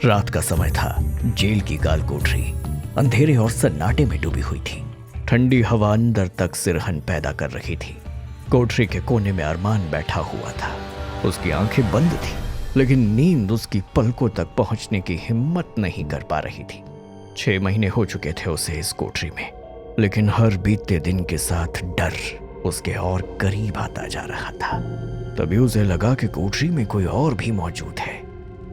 रात का समय था। जेल की गाल कोठरी अंधेरे और सन्नाटे में डूबी हुई थी। ठंडी हवा अंदर तक सिरहन पैदा कर रही थी। कोठरी के कोने में अरमान बैठा हुआ था। उसकी आंखें बंद थी, लेकिन नींद उसकी पलकों तक पहुंचने की हिम्मत नहीं कर पा रही थी। 6 महीने हो चुके थे उसे इस कोठरी में, लेकिन हर बीतते दिन के साथ डर उसके और करीब आता जा रहा था। तभी उसे लगा कि कोठरी में कोई और भी मौजूद है।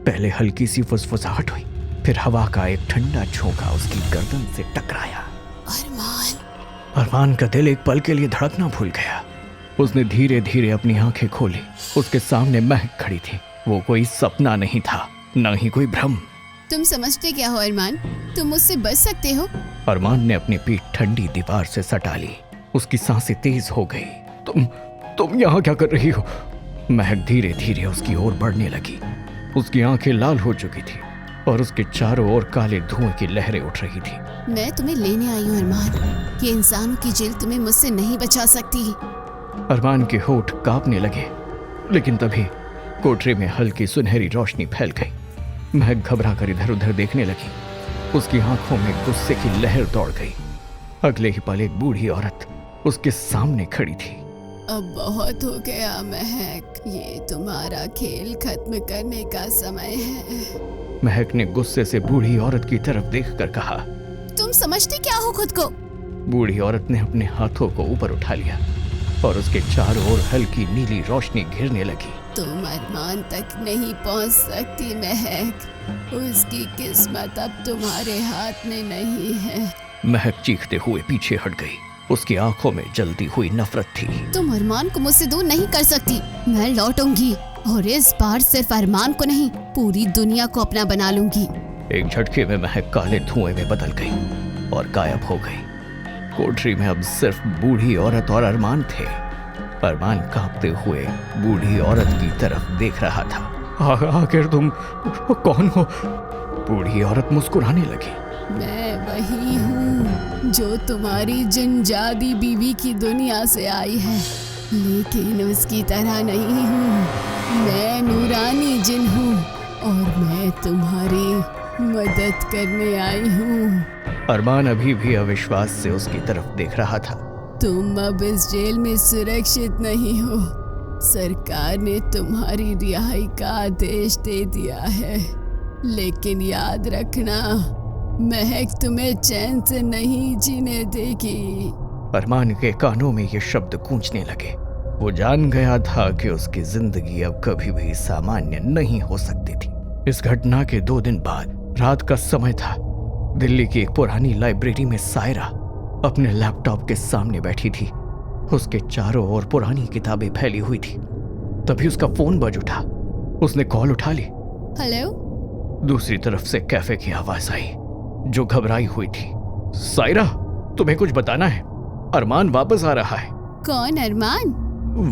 पहले हल्की सी फुसफुसाहट हुई, फिर हवा का एक ठंडा झोंका उसकी गर्दन से टकराया। अरमान का दिल एक पल के लिए धड़कना भूल गया। उसने धीरे धीरे अपनी आंखें खोली। उसके सामने महक खड़ी थी। वो कोई सपना नहीं था, न ही कोई भ्रम। तुम समझते क्या हो अरमान? तुम मुझसे बच सकते हो। अरमान ने अपनी पीठ ठंडी दीवार से सटा ली। उसकी सांसें तेज हो गई। तुम यहाँ क्या कर रही हो? महक धीरे धीरे उसकी ओर बढ़ने लगी। उसकी आंखें लाल हो चुकी थी और उसके चारों ओर काले धुएं की लहरें उठ रही थी। मैं तुम्हें लेने आई हूँ अरमान। ये इंसानों की जेल तुम्हें मुझसे नहीं बचा सकती। अरमान के होठ कांपने लगे, लेकिन तभी कोठरी में हल्की सुनहरी रोशनी फैल गई। महक घबरा कर इधर उधर देखने लगी। उसकी आंखों में गुस्से की लहर दौड़ गई। अगले ही पल एक बूढ़ी औरत उसके सामने खड़ी थी। अब बहुत हो गया महक, ये तुम्हारा खेल खत्म करने का समय है। महक ने गुस्से से बूढ़ी औरत की तरफ देखकर कहा, तुम समझते क्या हो खुद को? बूढ़ी औरत ने अपने हाथों को ऊपर उठा लिया और उसके चारों ओर हल्की नीली रोशनी घिरने लगी। तुम अरमान तक नहीं पहुंच सकती महक। उसकी किस्मत अब तुम्हारे हाथ में नहीं है। महक चीखते हुए पीछे हट गई। उसकी आंखों में जलती हुई नफरत थी। तुम अरमान को मुझसे दूर नहीं कर सकती। मैं लौटूंगी और इस बार सिर्फ अरमान को नहीं, पूरी दुनिया को अपना बना लूंगी। एक झटके में महक काले धुएं में बदल गई और गायब हो गई। कोठरी में अब सिर्फ बूढ़ी औरत और अरमान थे। अरमान कांपते हुए बूढ़ी औरत की तरफ देख रहा था। आखिर तुम कौन हो? बूढ़ी औरत मुस्कुराने लगी। मैं वही हूँ जो तुम्हारी जिनजादी बीवी की दुनिया से आई है, लेकिन उसकी तरह नहीं हूँ। मैं नूरानी जिन हूँ और मैं तुम्हारी मदद करने आई हूँ। अरमान अभी भी अविश्वास से उसकी तरफ देख रहा था। तुम अब इस जेल में सुरक्षित नहीं हो। सरकार ने तुम्हारी रिहाई का आदेश दे दिया है, लेकिन याद रखना, महक तुम्हें चैन से नहीं जीने देगी। अरमान के कानों में ये शब्द गूंजने लगे। वो जान गया था कि उसकी जिंदगी अब कभी भी सामान्य नहीं हो सकती थी। इस घटना के 2 दिन बाद रात का समय था। दिल्ली की एक पुरानी लाइब्रेरी में सायरा अपने लैपटॉप के सामने बैठी थी। उसके चारों ओर पुरानी किताबें फैली हुई थी। तभी उसका फोन बज उठा। उसने कॉल उठा ली। हेलो। दूसरी तरफ से कैफे की आवाज आई, जो घबराई हुई थी। सायरा, तुम्हें कुछ बताना है। अरमान वापस आ रहा है। कौन अरमान?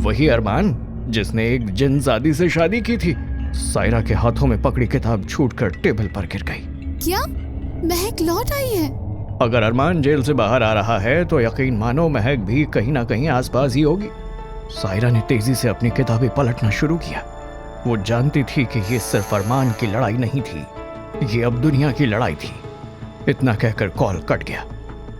वही अरमान जिसने एक जिनजादी से शादी की थी। सायरा के हाथों में पकड़ी किताब छूटकर टेबल पर गिर गई। क्या महक लौट आई है? अगर अरमान जेल से बाहर आ रहा है तो यकीन मानो महक भी कहीं ना कहीं आसपास ही होगी। सायरा ने तेजी से अपनी किताबें पलटना शुरू किया। वो जानती थी कि ये सिर्फ अरमान की लड़ाई नहीं थी, ये अब दुनिया की लड़ाई थी। इतना कहकर कॉल कट गया।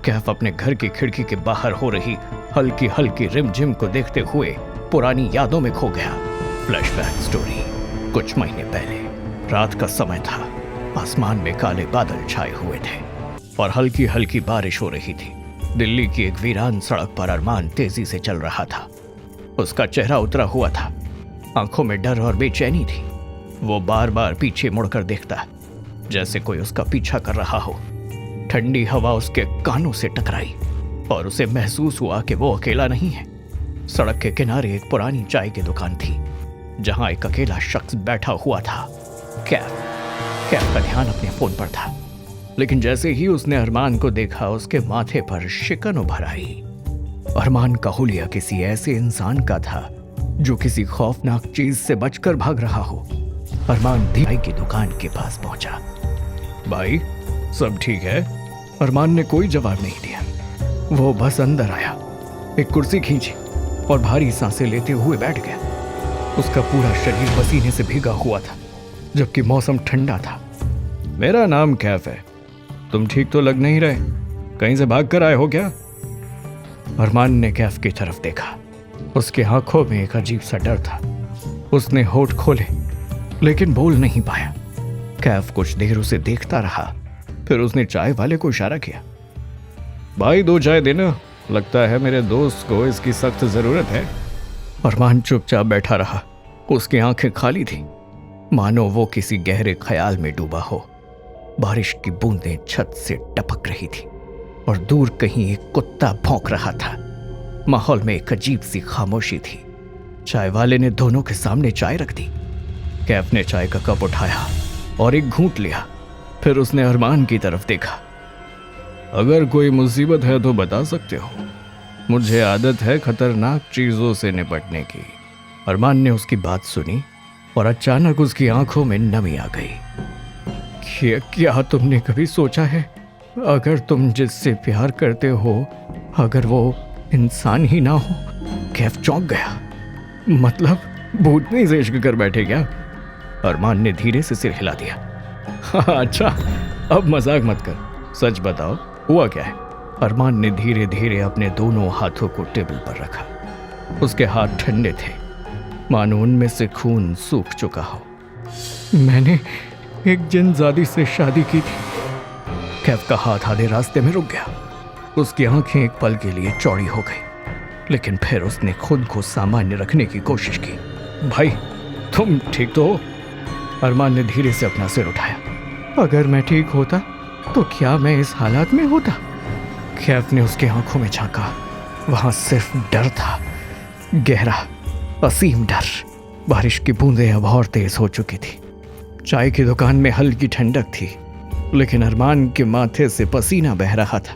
कैफ अपने घर की खिड़की के बाहर हो रही हल्की हल्की रिमझिम को देखते हुए पुरानी यादों में खो गया। Flashback story. कुछ महीने पहले रात का समय था। आसमान में काले बादल छाए हुए थे और हल्की हल्की बारिश हो रही थी। दिल्ली की एक वीरान सड़क पर अरमान तेजी से चल रहा था। उसका चेहरा उतरा हुआ था, आंखों में डर और बेचैनी थी। वो बार बार पीछे मुड़कर देखता, जैसे कोई उसका पीछा कर रहा हो। ठंडी हवा उसके कानों से टकराई और उसे महसूस हुआ कि वो अकेला नहीं है। सड़क के किनारे एक पुरानी चाय की दुकान थी, जहां एक अकेला शख्स बैठा हुआ था। कैफ का ध्यान अपने फोन पर था, लेकिन जैसे ही उसने अरमान को देखा, उसके माथे पर शिकन उभर आई। अरमान का हुलिया किसी ऐसे इंसान का था जो किसी खौफनाक चीज से बचकर भाग रहा हो। अरमान भाई की दुकान के पास पहुंचा। भाई, सब ठीक है? अरमान ने कोई जवाब नहीं दिया। वो बस अंदर आया, एक कुर्सी खींची और भारी सांसें लेते हुए बैठ गया। उसका पूरा शरीर पसीने से भीगा हुआ था, जबकि मौसम ठंडा था। मेरा नाम कैफ है। तुम ठीक तो लग नहीं रहे, कहीं से भाग कर आए हो क्या? अरमान ने कैफ की तरफ देखा। उसकी आंखों में एक अजीब सा डर था। उसने होठ खोले लेकिन बोल नहीं पाया। कैफ कुछ देर उसे देखता रहा, फिर उसने चाय वाले को इशारा किया। भाई 2 चाय देना, लगता है मेरे दोस्त को इसकी सख्त जरूरत है। अरमान चुपचाप बैठा रहा। उसकी आंखें खाली थी, मानो वो किसी गहरे ख्याल में डूबा हो। बारिश की बूंदें छत से टपक रही थी और दूर कहीं एक कुत्ता भौंक रहा था। माहौल में एक अजीब सी खामोशी थी। चाय वाले ने दोनों के सामने चाय रख दी। कैफ ने चाय का कप उठाया और एक घूंट लिया, फिर उसने अरमान की तरफ देखा। अगर कोई मुसीबत है तो बता सकते हो, मुझे आदत है खतरनाक चीजों से निपटने की। अरमान ने उसकी बात सुनी और अचानक उसकी आंखों में नमी आ गई। क्या तुमने कभी सोचा है, अगर तुम जिससे प्यार करते हो अगर वो इंसान ही ना हो? कैफ चौंक गया। मतलब भूतनी से इश्क कर बैठे क्या? अरमान ने धीरे से सिर हिला दिया। अच्छा, अब मजाक मत कर, सच बताओ हुआ क्या है? अरमान ने धीरे धीरे अपने दोनों हाथों को टेबल पर रखा। उसके हाथ ठंडे थे, मानो उनमें से खून सूख चुका हो। मैंने एक जिनजादी से शादी की थी। कैफ का हाथ आधे रास्ते में रुक गया। उसकी आंखें एक पल के लिए चौड़ी हो गई, लेकिन फिर उसने खुद को सामान्य रखने की कोशिश की। भाई तुम ठीक तो हो? अरमान ने धीरे से अपना सिर उठाया। अगर मैं ठीक होता तो क्या मैं इस हालात में होता? कैफ ने उसकी आंखों में झांका। वहां सिर्फ डर था, गहरा असीम डर। बारिश की बूंदें अब और तेज हो चुकी थी। चाय की दुकान में हल्की ठंडक थी, लेकिन अरमान के माथे से पसीना बह रहा था।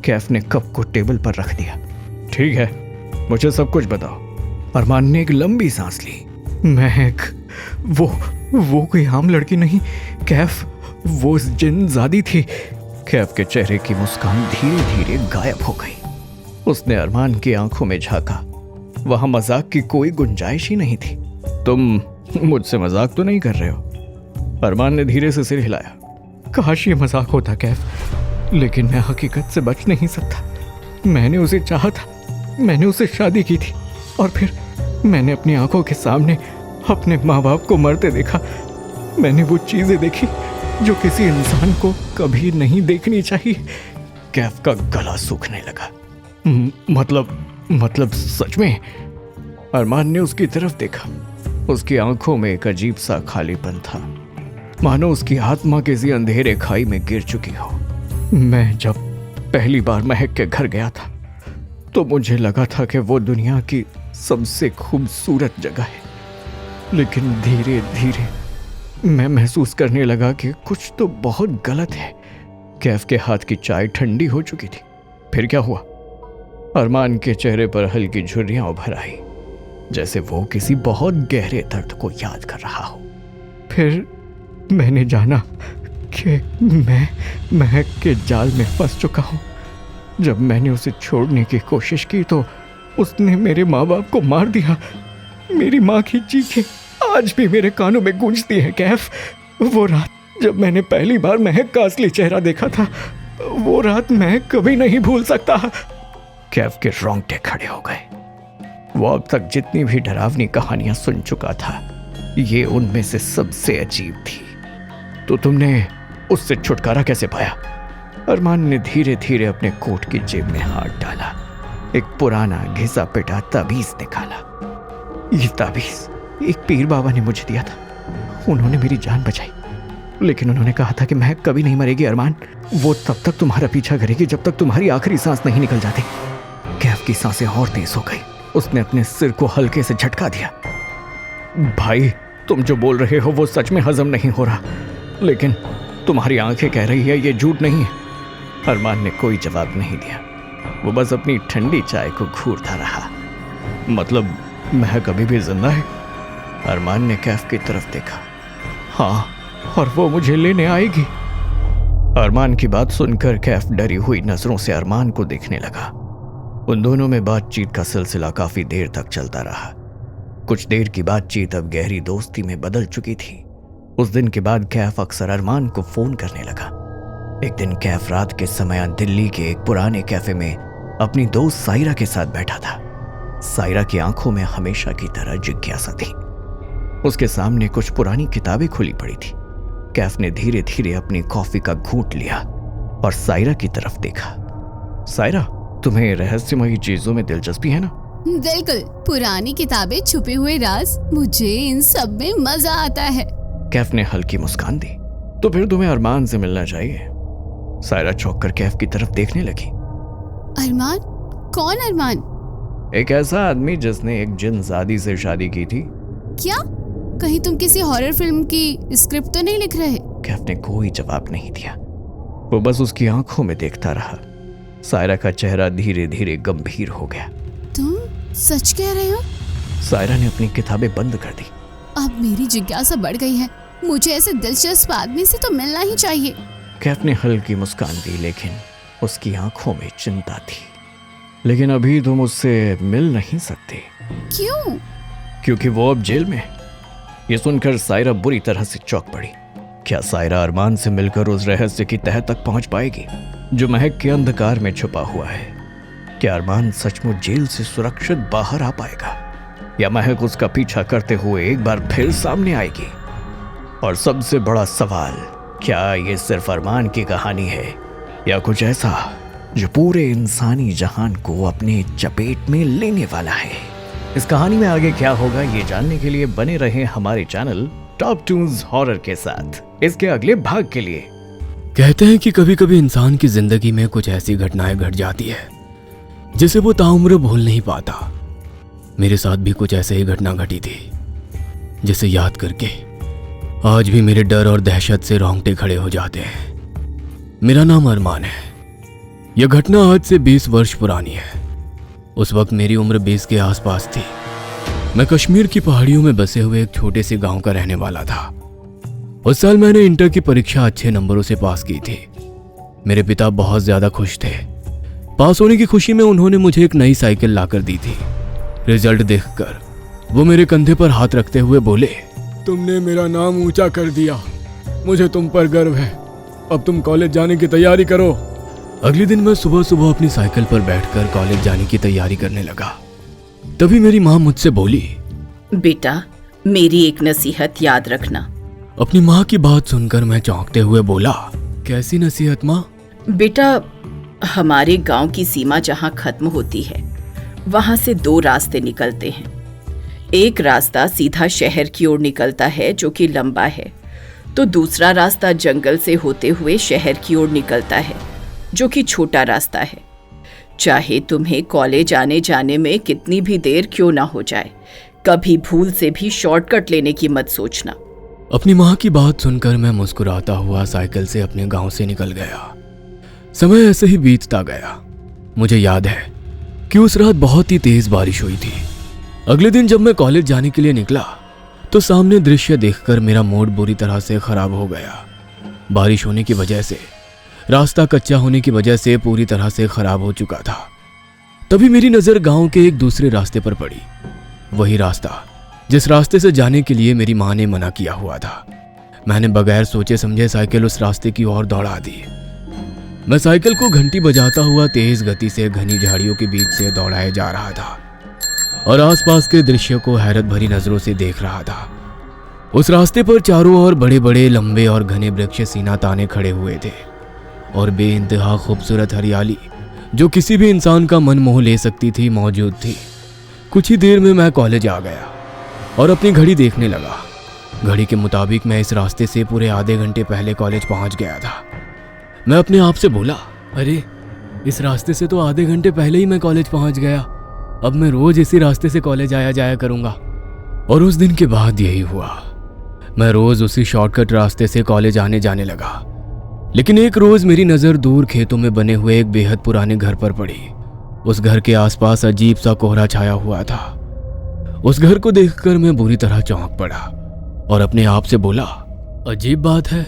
कैफ ने कप को टेबल पर रख दिया। ठीक है, मुझे सब कुछ बताओ। अरमान ने एक लंबी सांस ली। महक, वो कोई आम लड़की नहीं कैफ, वो जिनजादी थी। कैफ के चेहरे की मुस्कान धीरे धीरे गायब हो गई। उसने अरमान की आंखों में झांका। वहां मजाक की कोई गुंजाइश ही नहीं थी। तुम मुझसे मजाक तो नहीं कर रहे हो? अरमान ने धीरे से सिर हिलाया। काश ये मजाक होता कैफ, लेकिन मैं हकीकत से बच नहीं सकता। मैंने उसे चाहा था, मैंने उससे शादी की थी, और फिर मैंने अपनी आंखों के सामने अपने माँ बाप को मरते देखा। मैंने वो चीजें देखी जो किसी इंसान को कभी नहीं देखनी चाहिए। कैफ का गला सूखने लगा। मतलब सच में? अरमान ने उसकी तरफ देखा। उसकी आंखों में एक अजीब सा खालीपन था, मानो उसकी आत्मा किसी अंधेरे खाई में गिर चुकी हो। मैं जब पहली बार महक के घर गया था तो मुझे लगा था कि वो दुनिया की सबसे खूबसूरत जगह है, लेकिन धीरे धीरे मैं महसूस करने लगा कि कुछ तो बहुत गलत है। कैफ के हाथ की चाय ठंडी हो चुकी थी। फिर क्या हुआ? अरमान के चेहरे पर हल्की झुर्रियां उभर आई, जैसे वो किसी बहुत गहरे दर्द को याद कर रहा हो। फिर मैंने जाना कि मैं महक के जाल में फंस चुका हूं। जब मैंने उसे छोड़ने की कोशिश की तो उसने मेरे माँ बाप को मार दिया। मेरी माँ की चीखें आज भी मेरे कानों में गूंजती है कैफ। वो रात जब मैंने पहली बार महक का असली चेहरा देखा था, वो रात मैं कभी नहीं भूल सकता। कैफ के रोंगटे खड़े हो गए। वो अब तक जितनी भी डरावनी कहानियां सुन चुका था, ये उनमें से सबसे अजीब थी। तो तुमने उससे छुटकारा कैसे पाया? अरमान ने धीरे धीरे अपने कोट की जेब में हाथ डाला। एक पुराना घिसा पिटा ताबीज निकाला। ये ताबीज एक पीर बाबा ने मुझे दिया था। उन्होंने मेरी जान बचाई, लेकिन उन्होंने कहा था कि महक कभी नहीं मरेगी अरमान। वो तब तक तुम्हारा पीछा करेगी जब तक तुम्हारी आखिरी सांस नहीं निकल जाती। कैफ की सांसें और तेज हो गई। उसने अपने सिर को हल्के से झटका दिया। भाई तुम जो बोल रहे हो वो सच में हजम नहीं हो रहा, लेकिन तुम्हारी आंखें कह रही है ये झूठ नहीं है। अरमान ने कोई जवाब नहीं दिया। वो बस अपनी ठंडी चाय को घूरता रहा। मतलब महक अभी भी जिंदा है? अरमान ने कैफ की तरफ देखा। हाँ, और वो मुझे लेने आएगी। अरमान की बात सुनकर कैफ डरी हुई नजरों से अरमान को देखने लगा। उन दोनों में बातचीत का सिलसिला काफी देर तक चलता रहा। कुछ देर की बातचीत अब गहरी दोस्ती में बदल चुकी थी। उस दिन के बाद कैफ अक्सर अरमान को फोन करने लगा। एक दिन कैफ रात के समय दिल्ली के एक पुराने कैफे में अपनी दोस्त सायरा के साथ बैठा था। सायरा की आंखों में हमेशा की तरह जिज्ञासा थी। उसके सामने कुछ पुरानी किताबें खुली पड़ी थी। कैफ ने धीरे धीरे अपनी कॉफी का घूंट लिया और सायरा की तरफ देखा। सायरा, तुम्हें रहस्यमयी चीजों में दिलचस्पी है ना? बिल्कुल, पुरानी किताबें, छुपे हुए राज, मुझे इन सब में मजा आता है। कैफ ने हल्की मुस्कान दी। तो फिर तुम्हें अरमान से मिलना चाहिए। सायरा चौंक कर कैफ की तरफ देखने लगी। अरमान? कौन अरमान? एक ऐसा आदमी जिसने एक जिन्नज़ादी से शादी की थी। क्या? कहीं तुम किसी हॉरर फिल्म की स्क्रिप्ट तो नहीं लिख रहे? कैफ ने कोई जवाब नहीं दिया। वो बस उसकी आंखों में देखता रहा। सायरा का चेहरा धीरे धीरे गंभीर हो गया। तुम सच कह रहे हो? सायरा ने अपनी किताबें बंद कर दी। अब मेरी जिज्ञासा बढ़ गई है। मुझे ऐसे दिलचस्प आदमी से तो मिलना ही चाहिए। कैफ ने हल्की मुस्कान दी, लेकिन उसकी आंखों में चिंता थी। लेकिन अभी तुम उससे मिल नहीं सकते। क्यों? क्योंकि वो अब जेल में है। ये सुनकर सायरा बुरी तरह से चौंक पड़ी। क्या सायरा अरमान से मिलकर उस रहस्य की तह तक पहुंच पाएगी जो महक के अंधकार में छुपा हुआ है? क्या अरमान सचमुच जेल से सुरक्षित बाहर आ पाएगा, या महक उसका पीछा करते हुए एक बार फिर सामने आएगी? और सबसे बड़ा सवाल, क्या ये सिर्फ अरमान की कहानी है या कुछ ऐसा जो पूरे इंसानी जहान को अपने चपेट में लेने वाला है? इस कहानी में आगे क्या होगा ये जानने के लिए बने रहे हमारे चैनल टॉप टून्स हॉरर के साथ। इसके अगले भाग के लिए कहते हैं कि कभी कभी इंसान की जिंदगी में कुछ ऐसी घटनाएं घट जाती है जिसे वो ताउम्र भूल नहीं पाता। मेरे साथ भी कुछ ऐसे ही घटना घटी थी जिसे याद करके आज भी मेरे डर और दहशत से रोंगटे खड़े हो जाते हैं। मेरा नाम अरमान है। यह घटना आज से 20 वर्ष पुरानी है। उस वक्त मेरी उम्र 20 के आसपास थी। मैं कश्मीर की पहाड़ियों में बसे हुए एक छोटे से गांव का रहने वाला था। उस साल मैंने इंटर की परीक्षा अच्छे नंबरों से पास की थी। मेरे पिता बहुत ज्यादा खुश थे। पास होने की खुशी में उन्होंने मुझे एक नई साइकिल लाकर दी थी। रिजल्ट देखकर वो मेरे कंधे पर हाथ रखते हुए बोले, तुमने मेरा नाम ऊंचा कर दिया, मुझे तुम पर गर्व है। अब तुम कॉलेज जाने की तैयारी करो। अगले दिन मैं सुबह सुबह अपनी साइकिल पर बैठकर कॉलेज जाने की तैयारी करने लगा। तभी मेरी माँ मुझसे बोली, बेटा, मेरी एक नसीहत याद रखना। अपनी माँ की बात सुनकर मैं चौंकते हुए बोला, कैसी नसीहत माँ? बेटा, हमारे गांव की सीमा जहां खत्म होती है वहां से 2 रास्ते निकलते हैं। एक रास्ता सीधा शहर की ओर निकलता है जो कि लंबा है, तो दूसरा रास्ता जंगल से होते हुए शहर की ओर निकलता है जो कि छोटा रास्ता है। चाहे तुम्हें कॉलेज आने जाने में कितनी भी देर क्यों ना हो जाए, कभी भूल से भी शॉर्टकट लेने की मत सोचना। अपनी माँ की बात सुनकर मैं मुस्कुराता हुआ साइकिल से अपने गांव से निकल गया। समय ऐसे ही बीतता गया। मुझे याद है कि उस रात बहुत ही तेज बारिश हुई थी। अगले दिन जब मैं कॉलेज जाने के लिए निकला तो सामने दृश्य देखकर मेरा मूड बुरी तरह से खराब हो गया। बारिश होने की वजह से, रास्ता कच्चा होने की वजह से पूरी तरह से खराब हो चुका था। तभी मेरी नजर गांव के एक दूसरे रास्ते पर पड़ी। वही रास्ता जिस रास्ते से जाने के लिए मेरी माँ ने मना किया हुआ था। मैंने बगैर सोचे समझे साइकिल उस रास्ते की ओर दौड़ा दी। मैं साइकिल को घंटी बजाता हुआ तेज गति से घनी झाड़ियों के बीच से दौड़ाए जा रहा था और आसपास के दृश्य को हैरत भरी नजरों से देख रहा था। उस रास्ते पर चारों ओर बड़े बड़े लंबे और घने वृक्ष सीना ताने खड़े हुए थे और बेइंतहा खूबसूरत हरियाली जो किसी भी इंसान का मन मोह ले सकती थी मौजूद थी। कुछ ही देर में मैं कॉलेज आ गया और अपनी घड़ी देखने लगा। घड़ी के मुताबिक मैं इस रास्ते से पूरे आधे घंटे पहले कॉलेज पहुंच गया था। मैं अपने आप से बोला, अरे इस रास्ते से तो आधे घंटे पहले ही मैं कॉलेज पहुंच गया। अब मैं रोज इसी रास्ते से कॉलेज आया जाया करूंगा। और उस दिन के बाद यही हुआ। मैं रोज उसी शॉर्टकट रास्ते से कॉलेज आने जाने लगा। लेकिन एक रोज मेरी नजर दूर खेतों में बने हुए एक बेहद पुराने घर पर पड़ी। उस घर के आसपास अजीब सा कोहरा छाया हुआ था। उस घर को देखकर मैं बुरी तरह चौंक पड़ा और अपने आप से बोला, अजीब बात है,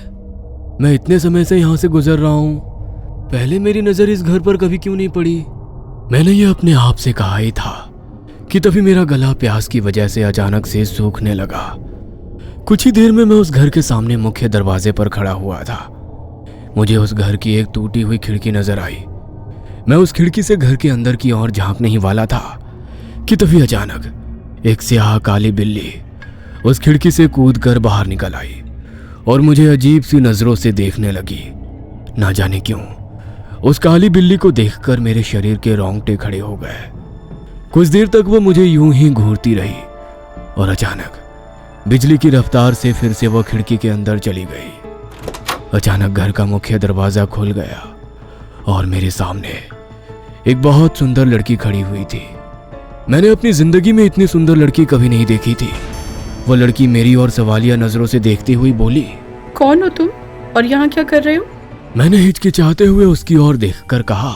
मैं इतने समय से यहाँ से गुजर रहा हूँ, पहले मेरी नजर इस घर पर कभी क्यों नहीं पड़ी। मैंने ये अपने आप से कहा ही था कि तभी मेरा गला प्यास की वजह से अचानक से सूखने लगा। कुछ ही देर में मैं उस घर के सामने मुख्य दरवाजे पर खड़ा हुआ था। मुझे उस घर की एक टूटी हुई खिड़की नजर आई। मैं उस खिड़की से घर के अंदर की ओर झांकने ही वाला था कि तभी अचानक एक स्याह काली बिल्ली उस खिड़की से कूदकर बाहर निकल आई और मुझे अजीब सी नजरों से देखने लगी। ना जाने क्यों उस काली बिल्ली को देखकर मेरे शरीर के रोंगटे खड़े हो गए। कुछ देर तक वो मुझे यूं ही घूरती रही और अचानक बिजली की रफ्तार से फिर से वो खिड़की के अंदर चली गई। अचानक घर का मुख्य दरवाजा खुल गया और मेरे सामने एक बहुत सुंदर लड़की खड़ी हुई थी। मैंने अपनी जिंदगी में इतनी सुंदर लड़की कभी नहीं देखी थी। वो लड़की मेरी ओर सवालिया नजरों से देखती हुई बोली, कौन हो तुम और यहाँ क्या कर रहे हो? मैंने हिचकिचाते हुए उसकी ओर देखकर कहा,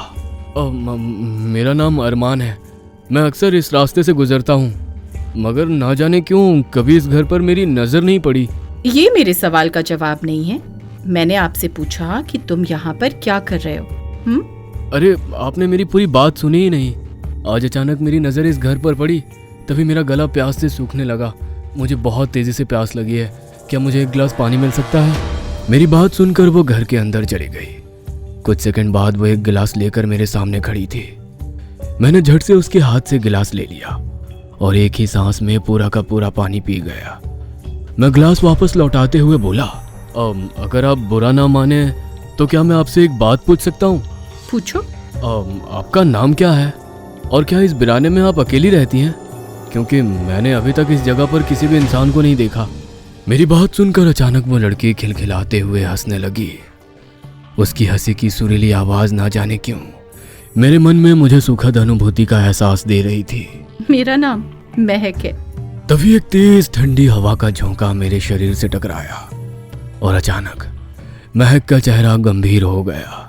मेरा नाम अरमान है। मैं अक्सर इस रास्ते से गुजरता हूँ, मगर ना जाने क्यों कभी इस घर पर मेरी नजर नहीं पड़ी। ये मेरे सवाल का जवाब नहीं है। मैंने आपसे पूछा कि तुम यहाँ पर क्या कर रहे हो? अरे आपने मेरी पूरी बात सुनी ही नहीं। आज अचानक मेरी नज़र इस घर पर पड़ी, तभी मेरा गला प्यास से सूखने लगा। मुझे बहुत तेज़ी से प्यास लगी है, क्या मुझे एक गिलास पानी मिल सकता है? मेरी बात सुनकर वो घर के अंदर चली गई। कुछ सेकंड बाद वो एक गिलास लेकर मेरे सामने खड़ी थी। मैंने झट से उसके हाथ से गिलास ले लिया और एक ही सांस में पूरा का पूरा पानी पी गया। मैं गिलास वापस लौटाते हुए बोला, अगर आप बुरा ना माने तो क्या मैं आपसे एक बात पूछ सकता हूँ? पूछो। आपका नाम क्या है और क्या इस बिराने में आप अकेली रहती हैं? क्योंकि मैंने अभी तक इस जगह पर किसी भी इंसान को नहीं देखा। मेरी बात सुनकर अचानक वो लड़की खिलखिलाते हुए हंसने लगी। उसकी हंसी की सुरीली आवाज ना जाने क्यों मेरे मन में मुझे सुखद अनुभूति का एहसास दे रही थी। मेरा नाम महक है। तभी एक तेज ठंडी हवा का झोंका मेरे शरीर से टकराया और अचानक महक का चेहरा गंभीर हो गया।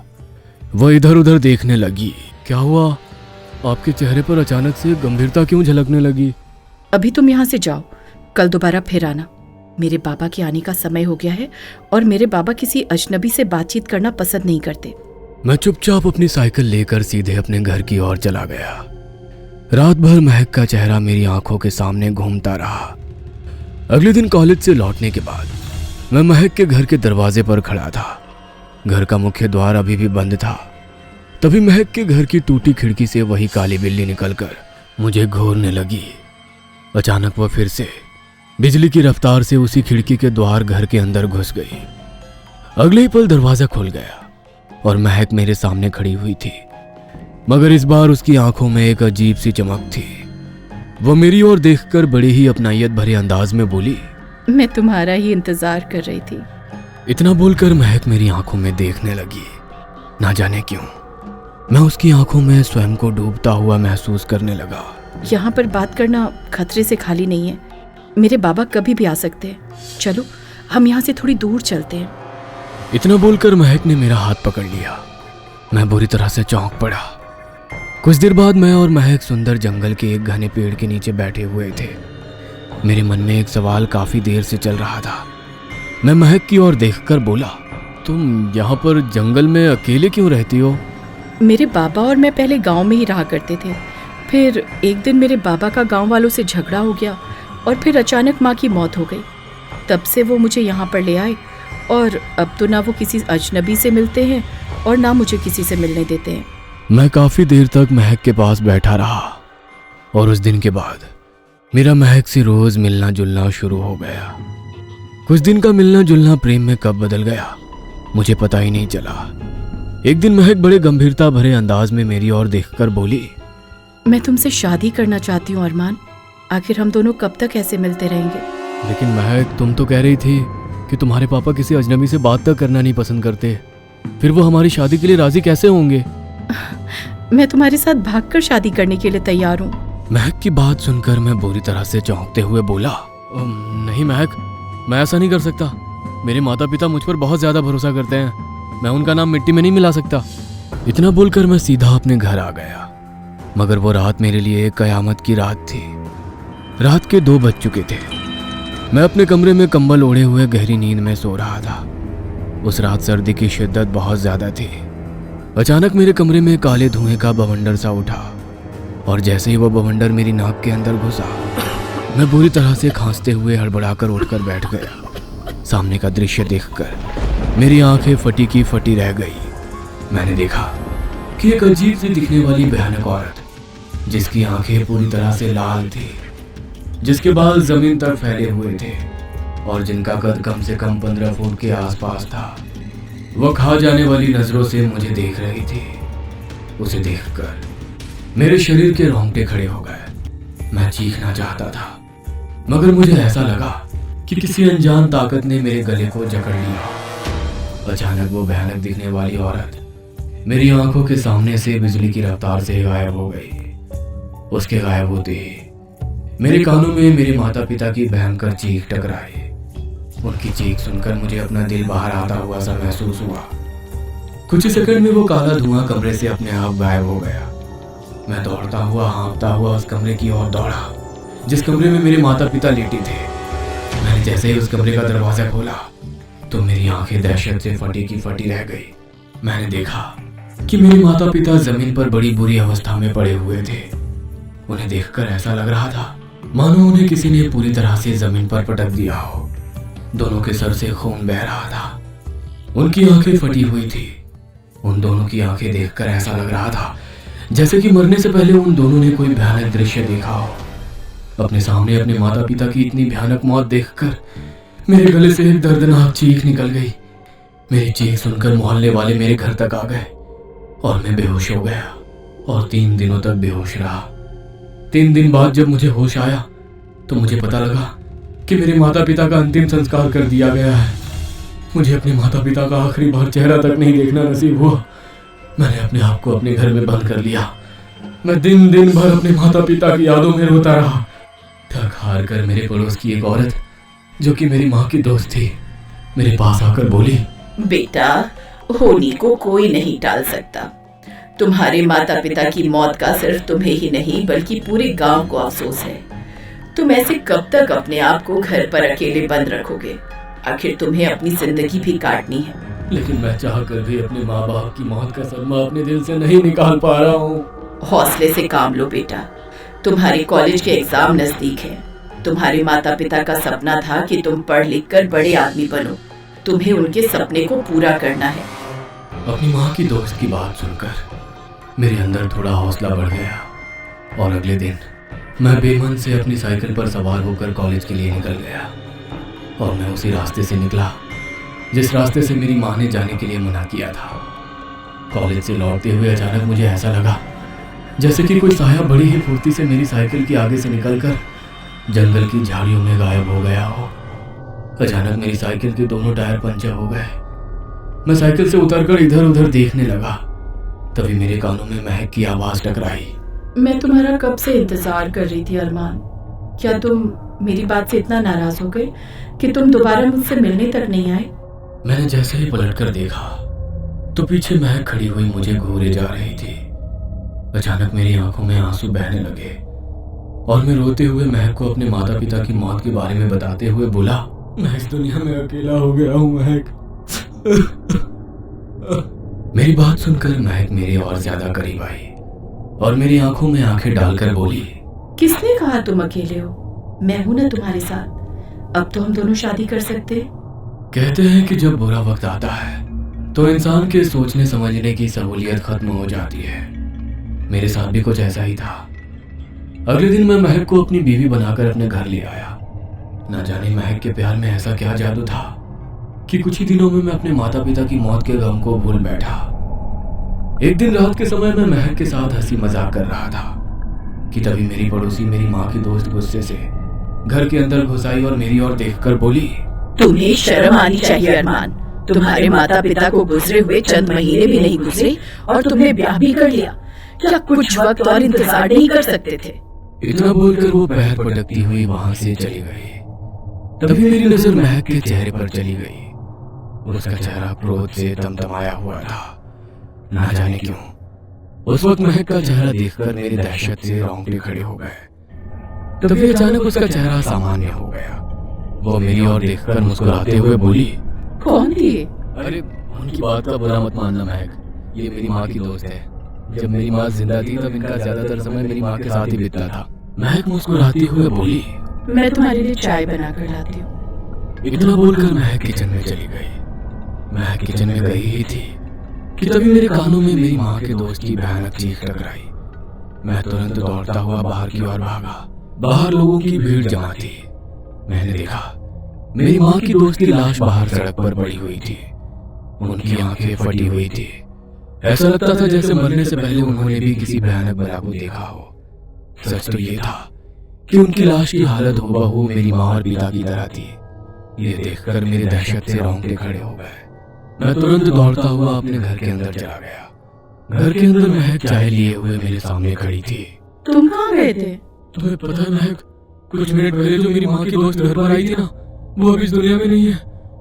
वो इधर उधर देखने लगी। क्या हुआ? आपके चेहरे पर अचानक से गंभीरता क्यों झलकने लगी? अभी तुम यहाँ से जाओ, कल दोबारा फिर आना। मेरे बाबा के आने का समय हो गया है और मेरे बाबा किसी अजनबी से बातचीत करना पसंद नहीं करते। मैं चुपचाप अपनी साइकिल लेकर सीधे अपने घर की ओर चला गया। रात भर महक का चेहरा मेरी आंखों के सामने घूमता रहा। अगले दिन कॉलेज से लौटने के बाद मैं महक के घर के दरवाजे पर खड़ा था। घर का मुख्य द्वार अभी भी बंद था। तभी महक के घर की टूटी खिड़की से वही काली बिल्ली निकलकर मुझे घूरने लगी। अचानक वह फिर से बिजली की रफ्तार से उसी खिड़की के द्वार घर के अंदर घुस गई। अगले ही पल दरवाजा खुल गया और महक मेरे सामने खड़ी हुई थी, मगर इस बार उसकी आंखों में एक अजीब सी चमक थी। वो मेरी ओर देखकर बड़ी ही अपनायत भरे अंदाज में बोली, मैं तुम्हारा ही इंतजार कर रही थी। इतना बोलकर महक मेरी आंखों में देखने लगी। ना जाने क्यों मैं उसकी आंखों में स्वयं को डूबता हुआ महसूस करने लगा। यहाँ पर बात करना खतरे से खाली नहीं है। मेरे बाबा कभी भी आ सकते हैं। चलो हम यहाँ से थोड़ी दूर चलते हैं। इतना बोलकर महक ने मेरा हाथ पकड़ लिया। मैं बुरी तरह से चौंक पड़ा। कुछ देर बाद मैं और महक सुंदर जंगल के एक घने पेड़ के नीचे बैठे हुए थे। मेरे मन में एक सवाल काफी देर से चल रहा था। मैं महक की ओर देखकर बोला, तुम यहाँ पर जंगल में अकेले क्यों रहती हो? मेरे बाबा और मैं पहले गांव में ही रहा करते थे। फिर एक दिन मेरे बाबा का गांव वालों से झगड़ा हो गया और फिर अचानक माँ की मौत हो गई। तब से वो मुझे यहाँ पर ले आए और अब तो ना वो किसी अजनबी से मिलते हैं और ना मुझे किसी से मिलने देते हैं। मैं काफी देर तक महक के पास बैठा रहा और उस दिन के बाद मेरा महक से रोज मिलना जुलना शुरू हो गया। कुछ दिन का मिलना जुलना प्रेम में कब बदल गया मुझे पता ही नहीं चला। एक दिन महक बड़े गंभीरता भरे अंदाज में मेरी ओर देखकर बोली, मैं तुमसे शादी करना चाहती हूँ अरमान। आखिर हम दोनों कब तक ऐसे मिलते रहेंगे? लेकिन महक, तुम तो कह रही थी कि तुम्हारे पापा किसी अजनबी से बात तक करना नहीं पसंद करते। फिर वो हमारी शादी के लिए राजी कैसे होंगे? मैं तुम्हारे साथ भागकर शादी करने के लिए तैयार हूँ। महक की बात सुनकर मैं बुरी तरह से चौंकते हुए बोला, नहीं महक, मैं ऐसा नहीं कर सकता। मेरे माता पिता मुझ पर बहुत ज्यादा भरोसा करते हैं। मैं उनका नाम मिट्टी में नहीं मिला सकता। इतना बोलकर मैं सीधा अपने घर आ गया। मगर वो रात मेरे लिए एक कयामत की रात थी। रात के 2 बज चुके थे। मैं अपने कमरे में कंबल ओढ़े हुए गहरी नींद में सो रहा था। उस रात सर्दी की शिद्दत बहुत ज्यादा थी। अचानक मेरे कमरे में काले धुएं का बवंडर सा उठा और जैसे ही वो बवंडर मेरी नाक के अंदर घुसा मैं बुरी तरह से खांसते हुए हड़बड़ाकर उठकर बैठ गया। सामने का दृश्य देखकर मेरी आंखें फटी की फटी रह गई। मैंने देखा कि एक अजीब सी दिखने वाली भयानक औरत, जिसकी आंखें पूरी तरह से लाल थी, जिसके बाल जमीन तक फैले हुए थे और जिनका कद कम से कम 15 फुट के आसपास था, वह खा जाने वाली नजरों से मुझे देख रही थी। उसे देखकर मेरे शरीर के रोंगटे खड़े हो गए। मैं चीखना चाहता था, मगर मुझे ऐसा लगा कि किसी अनजान ताकत ने मेरे गले को जकड़ लिया। अचानक वो भयानक दिखने वाली औरत मेरी आंखों के सामने से बिजली की रफ्तार से गायब हो गई। उसके गायब होते ही मेरे कानों में मेरे माता पिता की भयंकर चीख टकराई। उनकी चीख सुनकर मुझे अपना दिल बाहर आता हुआ सा महसूस हुआ। कुछ ही सेकंड में वो काला धुआं कमरे से अपने आप गायब हो गया। मैं दौड़ता हुआ हाँफता हुआ उस कमरे की ओर दौड़ा, जिस कमरे में मेरे माता पिता लेटे थे। मैंने जैसे ही उस कमरे का दरवाजा खोला तो मेरी आंखें दहशत से फटी की फटी रह गई। मैंने देखा कि मेरे माता पिता जमीन पर बड़ी बुरी अवस्था में पड़े हुए थे। उन्हें देखकर ऐसा लग रहा था मानो उन्हें किसी ने पूरी तरह से जमीन पर पटक दिया हो। दोनों के सर से खून बह रहा था। उनकी आंखें फटी हुई थी। उन दोनों की आंखें देखकर ऐसा लग रहा था जैसे कि मरने से पहले उन दोनों ने कोई भयानक दृश्य देखा हो। अपने सामने अपने माता पिता की इतनी भयानक मौत देखकर मेरे गले से एक दर्दनाक चीख निकल गई। मेरी चीख सुनकर मोहल्ले वाले मेरे घर तक आ गए और मैं बेहोश हो गया और 3 दिनों तक बेहोश रहा। 3 दिन बाद जब मुझे होश आया तो मुझे पता लगा कि मेरे माता पिता का अंतिम संस्कार कर दिया गया है। मुझे अपने माता पिता का आखिरी बार चेहरा तक नहीं देखना नसीब हुआ। मैंने अपने आप को अपने घर में बंद कर लिया। मैं दिन दिन भर अपने माता पिता की यादों में रोता रहा। थक हार कर मेरे पड़ोस की एक औरत, जो कि मेरी माँ की दोस्त थी, मेरे पास आकर बोली, बेटा, होनी को कोई नहीं टाल सकता। तुम्हारे माता पिता की मौत का सिर्फ तुम्हें ही नहीं बल्कि पूरे गांव को अफसोस है। तुम ऐसे कब तक अपने आप को घर पर अकेले बंद रखोगे? आखिर तुम्हें अपनी जिंदगी भी काटनी है। लेकिन मैं चाह कर भी अपने माँ बाप की मौत का सदमा अपने दिल से नहीं निकाल पा रहा हूँ। हौसले से काम लो बेटा। तुम्हारे कॉलेज के एग्जाम नजदीक है। तुम्हारे माता पिता का सपना था कि तुम पढ़ लिख कर बड़े आदमी बनो। तुम्हें उनके सपने को पूरा करना है। अपनी माँ की दोस्त की बात सुनकर मेरे अंदर थोड़ा हौसला बढ़ गया और अगले दिन मैं बेमन से अपनी साइकिल पर सवार होकर कॉलेज के लिए निकल गया। और मैं उसी रास्ते से निकला जिस रास्ते से मेरी माँ ने जाने के लिए मना किया था। कॉलेज से लौटते हुए अचानक मुझे ऐसा लगा जैसे कि कोई साया बड़ी ही फुर्ती से मेरी साइकिल के आगे से निकलकर जंगल की झाड़ियों में गायब हो गया हो। अचानक मेरी साइकिल के दोनों टायर पंचर हो गए। मैं साइकिल से उतरकर इधर उधर देखने लगा। तभी मेरे कानों में महक की आवाज टकराई। मैं तुम्हारा कब से इंतजार कर रही थी अरमान। क्या तुम मेरी बात से इतना नाराज हो गए कि तुम दोबारा मुझसे मिलने तक नहीं आए? मैंने जैसे ही पलटकर देखा तो पीछे महक खड़ी हुई मुझे घूरे जा रही थी। अचानक मेरी आंखों में आंसू बहने लगे और मैं रोते हुए महक को अपने माता पिता की मौत के बारे में बताते हुए बोला, मैं इस दुनिया में अकेला हो गया हूँ महक। मेरी बात सुनकर महक मेरे और ज्यादा करीब आई और मेरी आंखों में आंखें डालकर बोली, किसने कहा तुम अकेले हो? मैं हूं ना तुम्हारे साथ। अब तो हम दोनों शादी कर सकते। कहते हैं कि जब बुरा वक्त आता है तो इंसान के सोचने समझने की सहूलियत खत्म हो जाती है। मेरे साथ भी कुछ ऐसा ही था। अगले दिन मैं महक को अपनी बीवी बनाकर अपने घर ले आया। न जाने महक के प्यार में ऐसा क्या जादू था कि कुछ ही दिनों में मैं अपने माता पिता की मौत के गम को भूल बैठा। एक दिन रात के समय मैं महक के साथ हंसी मजाक कर रहा था कि तभी मेरी पड़ोसी मेरी माँ की दोस्त गुस्से से घर के अंदर घुस आई और मेरी ओर देखकर बोली, तुम्हें शर्म आनी चाहिए अरमान। तुम्हारे माता पिता को गुजरे हुए चंद महीने भी नहीं गुजरे और तुमने ब्याह भी कर लिया। क्या कुछ वक्त और इंतजार नहीं कर सकते थे? इतना बोलकर वो पैर पटकती हुई वहां से चली गई। तभी मेरी नजर महक के चेहरे पर चली गई। उसका चेहरा क्रोध से तमतमाया हुआ था। ना जाने क्यों उस वक्त महक का चेहरा देखकर मेरे दहशत से रोंगटे खड़े हो गए। तभी अचानक उसका चेहरा सामान्य हो गया। वो मेरी ओर देखकर मुस्कुराते हुए बोली, कौन थी? अरे उनकी बात का बुरा मत मानना महक, ये मेरी माँ की दोस्त है। जब मेरी माँ जिंदा थी तब इनका ज्यादातर समय मेरी माँ के साथ ही बीतता था। महक मुस्कुराती हुए बोली, मैं तुम्हारे लिए चाय बना कर लाती हूँ। इतना बोलकर महक किचन में चली गई। महक किचन में गई ही थी कि तभी मेरे कानों में मेरी माँ के दोस्त की भयानक चीख टकराई। मैं तुरंत दौड़ता हुआ बाहर की ओर भागा। बाहर लोगों की भीड़ जमा थी। मैंने देखा मेरी माँ की दोस्त की लाश बाहर सड़क पर पड़ी हुई थी। उनकी आंखें फटी हुई थी। ऐसा लगता था जैसे मरने से पहले उन्होंने भी किसी भयानक बला को देखा हो। सच तो ये था कि उनकी लाश की हालत हूबहू मेरी माँ और पिता की तरह थी। ये देखकर मेरे दहशत से रोंगटे खड़े हो गए। मैं तुरंत दौड़ता हुआ अपने घर के अंदर चला गया। घर के अंदर महक चाय लिए हुए मेरे सामने खड़ी थी। तुम कहाँ गए थे? तुम्हें पता है महक, कुछ मिनट पहले जो मेरी माँ की दोस्त घर पर आई थी ना, वो अब इस दुनिया में नहीं है।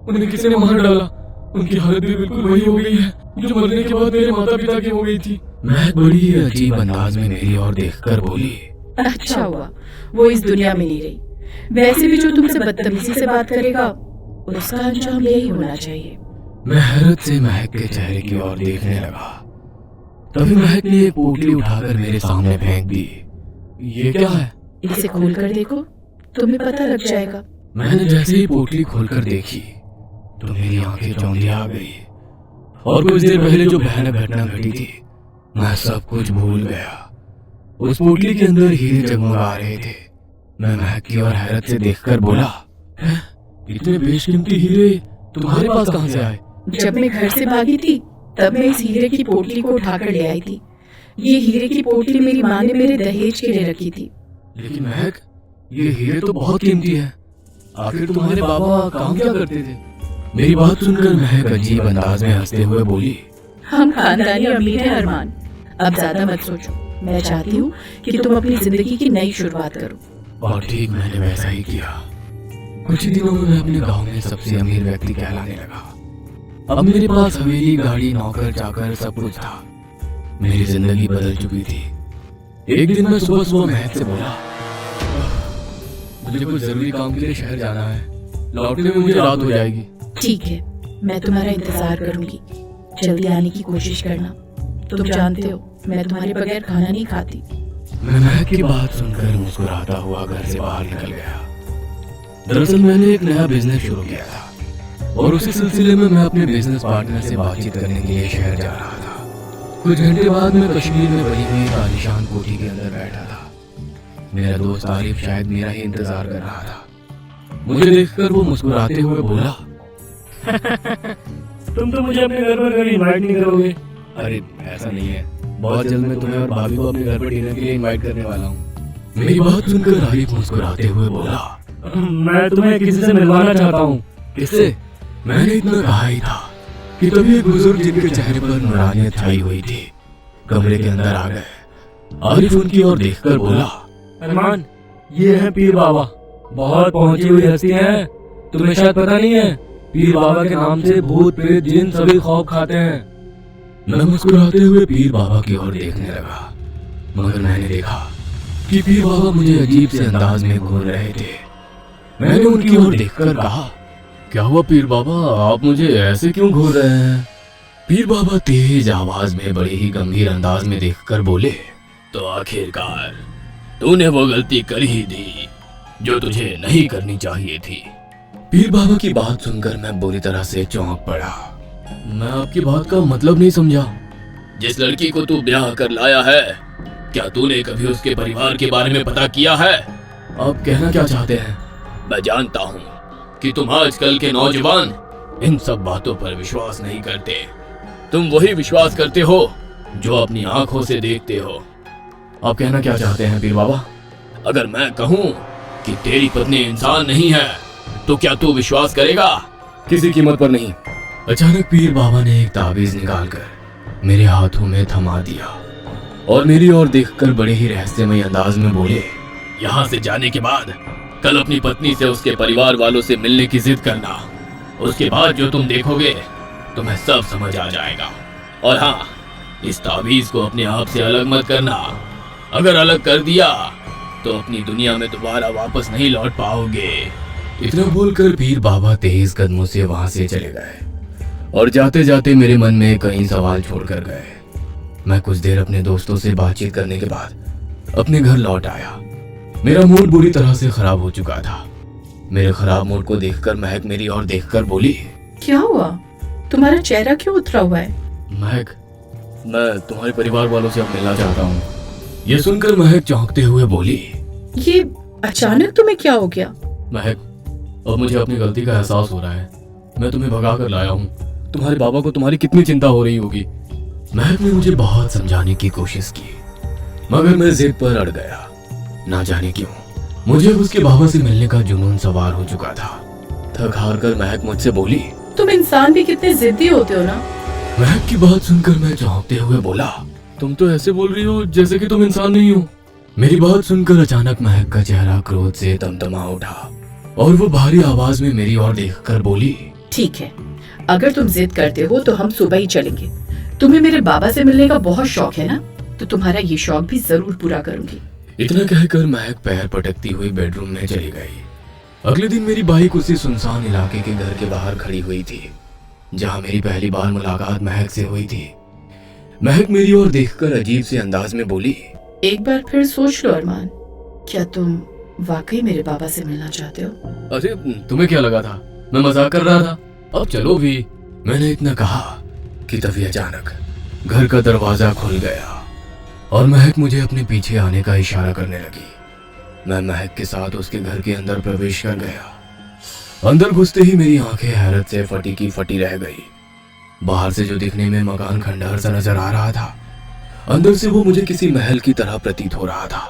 उन्हें किसी ने मार डाला। उनकी हालत भी बिल्कुल वही हो गई है जो मरने के बाद मेरे माता पिता की हो गई थी। महक बड़ी ही अजीब अंदाज में मेरी ओर देखकर बोली, अच्छा हुआ वो इस दुनिया में नहीं रही। वैसे भी जो तुमसे बदतमीजी से बात करेगा उसका अंजाम यही होना चाहिए। मैं हैरत से महक के चेहरे की ओर देखने लगा। तभी महक ने एक पोटली उठाकर मेरे सामने फेंक दी। ये क्या है? इसे खोल कर देखो, तुम्हें पता लग जाएगा। मैंने जैसे ही पोटली खोलकर देखी तो मेरी आंखें चौंधी आ गई। और कुछ देर पहले जो भयानक घटना घटी थी, मैं सब कुछ भूल गया। उस पोटली के अंदर हीरे जगमगा रहे थे। मैं महक की ओर हैरत से देखकर बोला, इतने बेशकीमती हीरे तुम्हारे पास कहाँ से आए? जब मैं घर से भागी थी तब मैं इस हीरे की पोटली को उठाकर ले आई थी। ये हीरे की पोटली मेरी माँ ने मेरे दहेज के लिए रखी थी। लेकिन महक, ये हीरे तो बहुत कीमती है। आखिर तुम्हारे बाबा काम क्या करते थे? मेरी बात सुनकर महक अजीब अंदाज में हंसते हुए बोली, हम खानदानी अमीर हैं अरमान। अब ज्यादा मत सोचो। मैं चाहती हूँ कि तुम अपनी जिंदगी की नई शुरुआत करो। और ठीक मैंने वैसा ही किया। कुछ ही दिनों में मैं अपने गांव में सबसे अमीर व्यक्ति कहलाने लगा। अब मेरे पास हवेली, गाड़ी, नौकर चाकर सब कुछ था। मेरी जिंदगी बदल चुकी थी। एक दिन मैं सुबह सुबह महक से बोला, मुझे कुछ जरूरी काम के लिए शहर जाना है। लौटने में मुझे रात हो जाएगी। ठीक है, मैं तुम्हारा इंतजार करूंगी। जल्दी आने की कोशिश करना। तुम जानते हो मैं तुम्हारे बगैर खाना नहीं खाती। मैं महक की बात सुनकर मुस्कुराता हुआ घर से बाहर निकल गया। दरअसल मैंने एक नया बिजनेस शुरू किया था और उसी सिलसिले में मैं अपने बिजनेस पार्टनर से बातचीत करने के लिए शहर जा रहा था। कुछ घंटे बाद मैं कश्मीर में बनी हुई एक आलीशान कोठी के अंदर बैठा था। मेरा दोस्त आरिफ शायद मेरा ही इंतजार कर रहा था। मुझे देखकर वो मुस्कुराते हुए बोला, तुम तो मुझे अपने घर पर कभी इनवाइट नहीं करोगे। अरे ऐसा नहीं है, बहुत जल्द मैं तुम्हें और भाभी को अपने घर पर डिनर के लिए इनवाइट करने वाला हूँ। मेरी बात सुनकर आरिफ मुस्कुराते हुए बोला, मैं तुम्हें किसी से मिलवाना चाहता हूँ। किससे? मैंने इतना कहा ही था कि तभी एक बुजुर्ग जिनके चेहरे पर नूरानियत छाई हुई थी कमरे के अंदर आ गए। आरिफ उनकी ओर देखकर बोला, अरमान, ये है पीर बाबा, बहुत पहुंची हुई हस्ती हैं। तुम्हें शायद पता नहीं है, पीर बाबा के नाम से भूत प्रेत जिन सभी खौफ खाते हैं। मैं मुस्कुराते हुए पीर बाबा की ओर देखने लगा, मगर मैंने देखा कि पीर बाबा मुझे अजीब से अंदाज में घूर रहे थे। मैंने उनकी ओर देखकर कहा, क्या हुआ पीर बाबा, आप मुझे ऐसे क्यों घूर रहे हैं? पीर बाबा तेज आवाज में बड़े ही गंभीर अंदाज में देखकर बोले, तो आखिरकार तूने वो गलती कर ही दी जो तुझे नहीं करनी चाहिए थी। पीर बाबा की बात सुनकर मैं बुरी तरह से चौंक पड़ा। मैं आपकी बात का मतलब नहीं समझा। जिस लड़की को तू ब्याह कर लाया है, क्या तूने कभी उसके परिवार के बारे में पता किया है? आप कहना क्या चाहते हैं? मैं जानता हूँ कि तुम आजकल के नौजवान इन सब बातों पर विश्वास नहीं करते। तुम वही विश्वास करते हो जो अपनी आंखों से देखते हो। आप कहना क्या चाहते हैं पीर बाबा? अगर मैं कहूँ कि तेरी पत्नी इंसान नहीं है तो क्या तू विश्वास करेगा? किसी कीमत पर नहीं। अचानक पीर बाबा ने एक ताबीज निकालकर मेरे हाथों में थमा दिया और मेरी ओर देखकर बड़े ही रहस्यमय अंदाज में बोले, यहाँ से जाने के बाद कल अपनी पत्नी से उसके परिवार वालों से मिलने की जिद करना। उसके बाद जो तुम देखोगे तुम्हें सब समझ आ जाएगा। और हाँ, इस ताबीज को अपने आप से अलग मत करना। अगर अलग कर दिया तो अपनी दुनिया में दोबारा वापस नहीं लौट पाओगे। इतना बोलकर पीर बाबा तेज कदमों से वहां से चले गए और जाते जाते मेरे मन में कई सवाल छोड़कर गए। मैं कुछ देर अपने दोस्तों से बातचीत करने के बाद अपने घर लौट आया। मेरा मूड बुरी तरह से खराब हो चुका था। मेरे खराब मूड को देखकर महक मेरी ओर देखकर बोली, क्या हुआ? तुम्हारा चेहरा क्यों उतरा हुआ है? महक, मैं तुम्हारे परिवार वालों से अब मिलना चाहता हूँ। ये सुनकर महक चौंकते हुए बोली, ये अचानक तुम्हें क्या हो गया? महक, अब मुझे अपनी गलती का एहसास हो रहा है। मैं तुम्हें भगा कर लाया हूँ। तुम्हारे बाबा को तुम्हारी कितनी चिंता हो रही होगी। महक ने मुझे बहुत समझाने की कोशिश की, मगर मैं जिद पर अड़ गया। ना जाने क्यों मुझे उसके बाबा से मिलने का जुनून सवार हो चुका था। थक हार कर महक मुझसे बोली, तुम इंसान भी कितने जिद्दी होते हो ना। महक की बात सुनकर मैं चौंकते हुए बोला, तुम तो ऐसे बोल रही हो जैसे कि तुम इंसान नहीं हो। मेरी बात सुनकर अचानक महक का चेहरा क्रोध से तमतमा उठा और वो भारी आवाज में मेरी ओर देखकर बोली, ठीक है, अगर तुम जिद करते हो तो हम सुबह ही चलेंगे। तुम्हें मेरे बाबा से मिलने का बहुत शौक है ना, तो तुम्हारा ये शौक भी जरूर पूरा करूंगी। इतना कहकर महक पैर पटकती हुई बेडरूम में चली गई। अगले दिन मेरी बाइक उसी सुनसान इलाके के घर के बाहर खड़ी हुई थी जहां मेरी पहली बार मुलाकात महक से हुई थी। महक मेरी ओर देखकर अजीब से अंदाज में बोली, एक बार फिर सोच लो अरमान, क्या तुम वाकई मेरे बाबा से मिलना चाहते हो? अरे तुम्हें क्या लगा था मैं मजाक कर रहा था? अब चलो भी। मैंने इतना कहा कि तभी अचानक घर का दरवाजा खुल गया और महक मुझे अपने पीछे आने का इशारा करने लगी। मैं महक के साथ उसके घर के अंदर प्रवेश कर गया। अंदर घुसते ही मेरी आंखें हैरत से फटी की फटी रह गई। बाहर से जो दिखने में मकान खंडहर सा नजर आ रहा था, अंदर से वो मुझे किसी महल की तरह प्रतीत हो रहा था।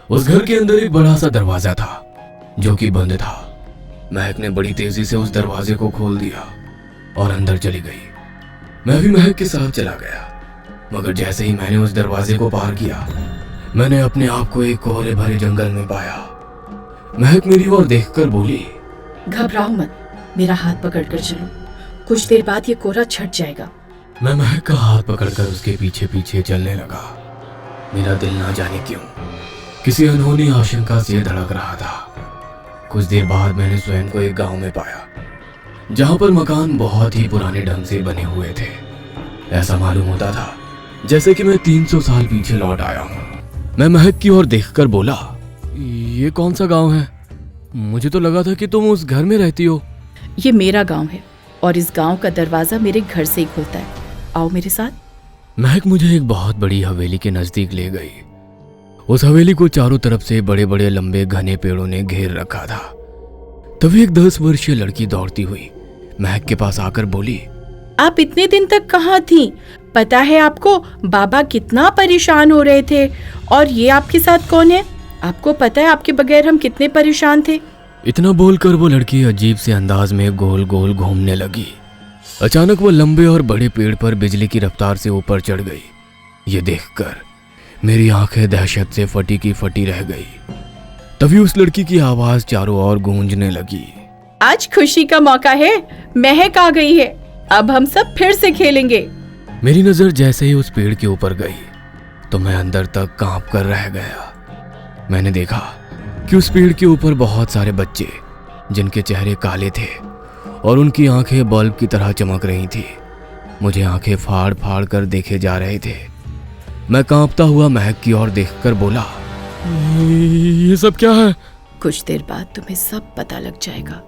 उस घर के अंदर एक बड़ा सा दरवाजा था जो कि बंद था। महक ने बड़ी तेजी से उस दरवाजे को खोल दिया और अंदर चली गई। मैं भी महक के साथ चला गया, मगर जैसे ही मैंने उस दरवाजे को पार किया, मैंने अपने आप को एक कोहरे भरे जंगल में पाया। महक मेरी ओर देखकर बोली, घबराओ मत, मेरा हाथ पकड़कर चलो, कुछ देर बाद ये कोहरा छट जाएगा। मैं महक का हाथ पकड़कर उसके पीछे पीछे चलने लगा। मेरा दिल ना जाने क्यों किसी अनहोनी आशंका से धड़क रहा था। कुछ देर बाद मैंने स्वयं को एक गांव में पाया जहां पर मकान बहुत ही पुराने ढंग से बने हुए थे। ऐसा मालूम होता था जैसे कि मैं 300 साल पीछे लौट आया हूं। मैं महक की ओर देखकर बोला, ये कौन सा गांव है? मुझे तो लगा था कि तुम उस घर में रहती हो। ये मेरा गांव है और इस गांव का दरवाजा मेरे घर से ही खुलता है। आओ मेरे साथ। महक मुझे एक बहुत बड़ी हवेली के नजदीक ले गई। उस हवेली को चारों तरफ से बड़े बड़े लंबे घने पेड़ों ने घेर रखा था। तभी एक 10 वर्षीय लड़की दौड़ती हुई महक के पास आकर बोली, आप इतने दिन तक कहाँ थी? पता है आपको बाबा कितना परेशान हो रहे थे, और ये आपके साथ कौन है? आपको पता है आपके बगैर हम कितने परेशान थे? इतना बोलकर वो लड़की अजीब से अंदाज में गोल गोल घूमने लगी। अचानक वो लंबे और बड़े पेड़ पर बिजली की रफ्तार से ऊपर चढ़ गई। ये देखकर मेरी आंखें दहशत से फटी की फटी रह गई। तभी उस लड़की की आवाज चारों ओर गूंजने लगी, आज खुशी का मौका है, महक आ गई है, अब हम सब फिर से खेलेंगे। मेरी नजर जैसे ही उस पेड़ के ऊपर गई तो मैं अंदर तक कांप कर रह गया। मैंने देखा कि उस पेड़ के ऊपर बहुत सारे बच्चे जिनके चेहरे काले थे और उनकी आंखें बल्ब की तरह चमक रही थी, मुझे आंखें फाड़ फाड़ कर देखे जा रहे थे। मैं कांपता हुआ महक की ओर देखकर बोला, ये सब क्या है? कुछ देर बाद तुम्हें सब पता लग जाएगा,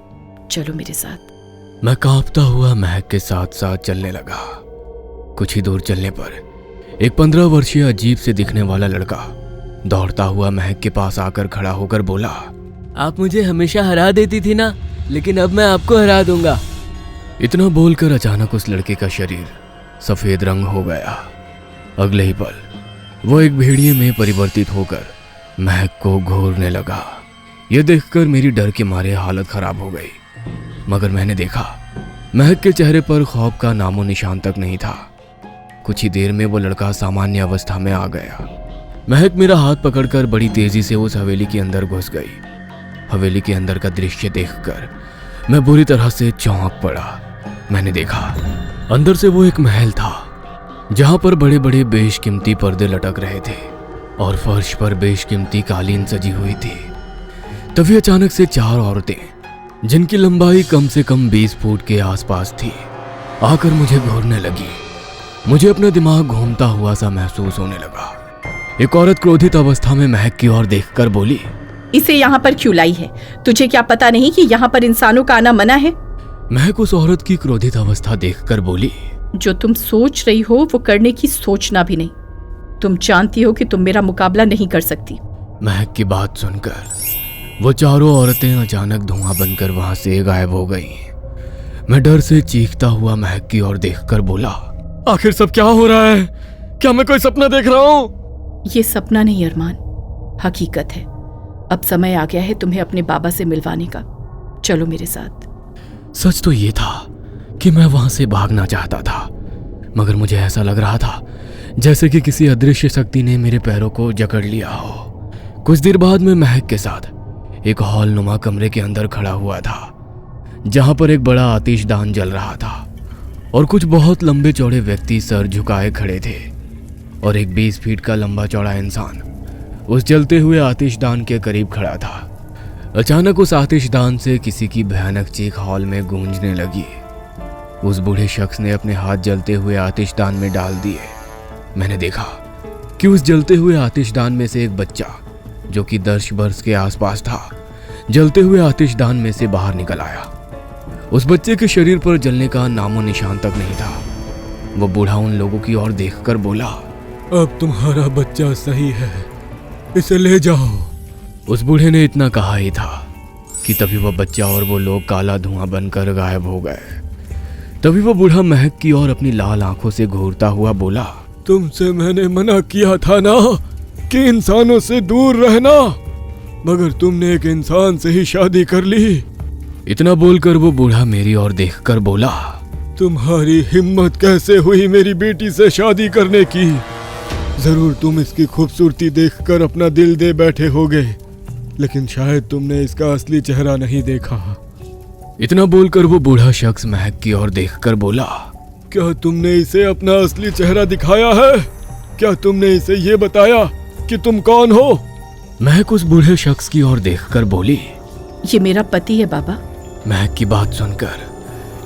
चलो मेरे साथ। मैं कांपता हुआ महक के साथ साथ चलने लगा। कुछ ही दूर चलने पर एक 15 वर्षीय अजीब से दिखने वाला लड़का दौड़ता हुआ महक के पास आकर खड़ा होकर बोला, आप मुझे हमेशा हरा देती थी ना, लेकिन अब मैं आपको हरा दूंगा। इतना बोलकर अचानक उस लड़के का शरीर सफेद रंग हो गया। अगले ही पल वो एक भेड़िए में परिवर्तित होकर महक को घूरने लगा। यह देखकर मेरी डर के मारे हालत खराब हो गई, मगर मैंने देखा महक के चेहरे पर खौफ का नामो निशान तक नहीं था। कुछ ही देर में वो लड़का सामान्य अवस्था में आ गया। महक मेरा हाथ पकड़कर बड़ी तेजी से उस हवेली के अंदर घुस गई। हवेली के अंदर का दृश्य देखकर मैं बुरी तरह से चौंक पड़ा। मैंने देखा अंदर से वो एक महल था जहां पर बड़े बड़े बेशकीमती पर्दे लटक रहे थे और फर्श पर बेशकीमती कालीन सजी हुई थी। तभी अचानक से 4 औरतें जिनकी लंबाई कम से कम 20 फुट के आसपास थी आकर मुझे घूरने लगी। मुझे अपना दिमाग घूमता हुआ सा महसूस होने लगा। एक औरत क्रोधित अवस्था में महक की ओर देखकर बोली, इसे यहाँ पर क्यों लाई है? तुझे क्या पता नहीं कि यहाँ पर इंसानों का आना मना है? महक उस औरत की क्रोधित अवस्था देखकर बोली, जो तुम सोच रही हो वो करने की सोचना भी नहीं। तुम जानती हो कि तुम मेरा मुकाबला नहीं कर सकती। महक की बात सुनकर वो चारों औरतें अचानक धुआं बनकर वहां से गायब हो गईं। मैं डर से चीखता हुआ महक की ओर देखकर बोला, आखिर सब क्या हो रहा है? क्या मैं कोई सपना देख रहा हूँ? ये सपना नहीं अरमान, हकीकत है। अब समय आ गया है तुम्हें अपने बाबा से मिलवाने का। चलो मेरे साथ। सच तो ये था कि मैं वहां से भागना चाहता था, मगर मुझे ऐसा लग रहा था जैसे कि किसी अदृश्य शक्ति ने मेरे पैरों को जकड़ लिया हो। कुछ देर बाद मैं महक के साथ एक हॉल नुमा कमरे के अंदर खड़ा हुआ था, जहां पर एक बड़ा आतिशदान जल रहा था और कुछ बहुत लंबे चौड़े व्यक्ति सर झुकाए खड़े थे और एक 20 फीट का लंबा चौड़ा इंसान उस जलते हुए आतिशदान के करीब खड़ा था। अचानक उस आतिशदान से किसी की भयानक चीख हॉल में गूंजने लगी। उस बूढ़े शख्स ने अपने हाथ जलते हुए आतिशदान में डाल दिए। मैंने देखा कि उस जलते हुए आतिशदान में से एक बच्चा, जो कि 10 वर्ष के आसपास था, जलते हुए आतिशदान में से बाहर निकल आया। उस बच्चे के शरीर पर जलने का नामो निशान तक नहीं था। वो बूढ़ा उन लोगों की ओर देखकर बोला, अब तुम्हारा बच्चा सही है, इसे ले जाओ। उस बूढ़े ने इतना कहा ही था कि तभी वह बच्चा और वो लोग काला धुआं बनकर गायब हो गए। तभी वो बूढ़ा महक की ओर अपनी लाल आंखों से घूरता हुआ बोला, तुमसे मैंने मना किया था ना कि इंसानों से दूर रहना, मगर तुमने एक इंसान से ही शादी कर ली। इतना बोलकर वो बूढ़ा मेरी ओर देखकर बोला, तुम्हारी हिम्मत कैसे हुई मेरी बेटी से शादी करने की? जरूर तुम इसकी खूबसूरती देखकर अपना दिल दे बैठे होगे, लेकिन शायद तुमने इसका असली चेहरा नहीं देखा। इतना बोलकर वो बूढ़ा शख्स महक की ओर देखकर बोला, क्या तुमने इसे अपना असली चेहरा दिखाया है? क्या तुमने इसे ये बताया कि तुम कौन हो? महक उस बूढ़े शख्स की ओर देखकर बोली, ये मेरा पति है बाबा। महक की बात सुनकर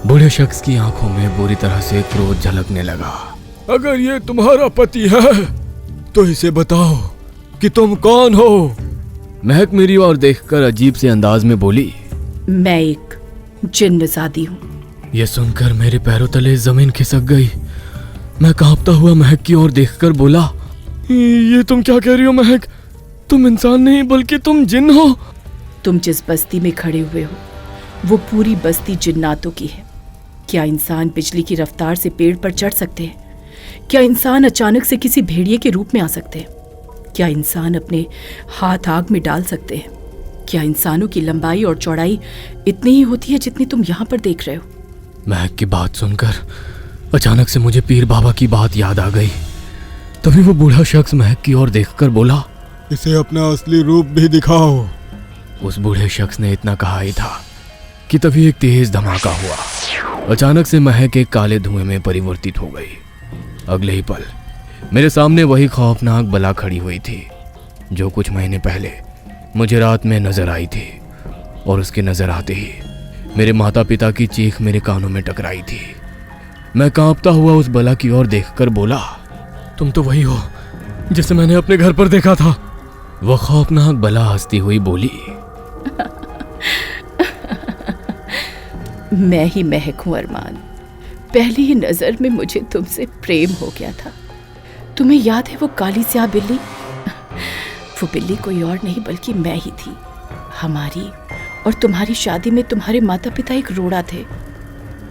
बूढ़े शख्स की आंखों में बुरी तरह से क्रोध झलकने लगा। अगर ये तुम्हारा पति है तो इसे बताओ कि तुम कौन हो? महक मेरी ओर देखकर अजीब से अंदाज में बोली, मैं एक जिन्नज़ादी हूँ। यह सुनकर मेरे पैरों तले जमीन खिसक गई। मैं कांपता हुआ महक की ओर देखकर बोला, ये तुम क्या कह रही हो महक? तुम इंसान नहीं बल्कि तुम जिन हो। तुम जिस बस्ती में खड़े हुए हो वो पूरी बस्ती जिन्नातों की है। क्या इंसान बिजली की रफ्तार से पेड़ पर चढ़ सकते हैं? क्या इंसान अचानक से किसी भेड़िए के रूप में आ सकते हैं? क्या इंसान अपने हाथ आग में डाल सकते हैं? क्या इंसानों की लंबाई और चौड़ाई इतनी ही होती है जितनी तुम यहाँ पर देख रहे हो? महक की बात सुनकर अचानक से मुझे पीर बाबा की बात याद आ गई। तभी वो बूढ़ा शख्स महक की ओर देखकर बोला, इसे अपना असली रूप भी दिखाओ। उस बूढ़े शख्स ने इतना कहा ही था कि तभी एक तेज धमाका हुआ। अचानक से महक एक काले धुएं में परिवर्तित हो गई। अगले ही पल मेरे सामने वही खौफनाक बला खड़ी हुई थी जो कुछ महीने पहले मुझे रात में नजर आई थी, और उसके नजर आते ही मेरे माता पिता की चीख मेरे कानों में टकराई थी। मैं कांपता हुआ उस बला की ओर देखकर बोला, तुम तो वही हो जिसे मैंने अपने घर पर देखा था। वह खौफनाक बला हंसती हुई बोली, मैं ही महक हूँ अरमान। पहली ही नजर में मुझे तुमसे प्रेम हो गया था। तुम्हें याद है वो काली स्याह बिल्ली? वो बिल्ली कोई और नहीं बल्कि मैं ही थी। हमारी और तुम्हारी शादी में तुम्हारे माता पिता एक रोड़ा थे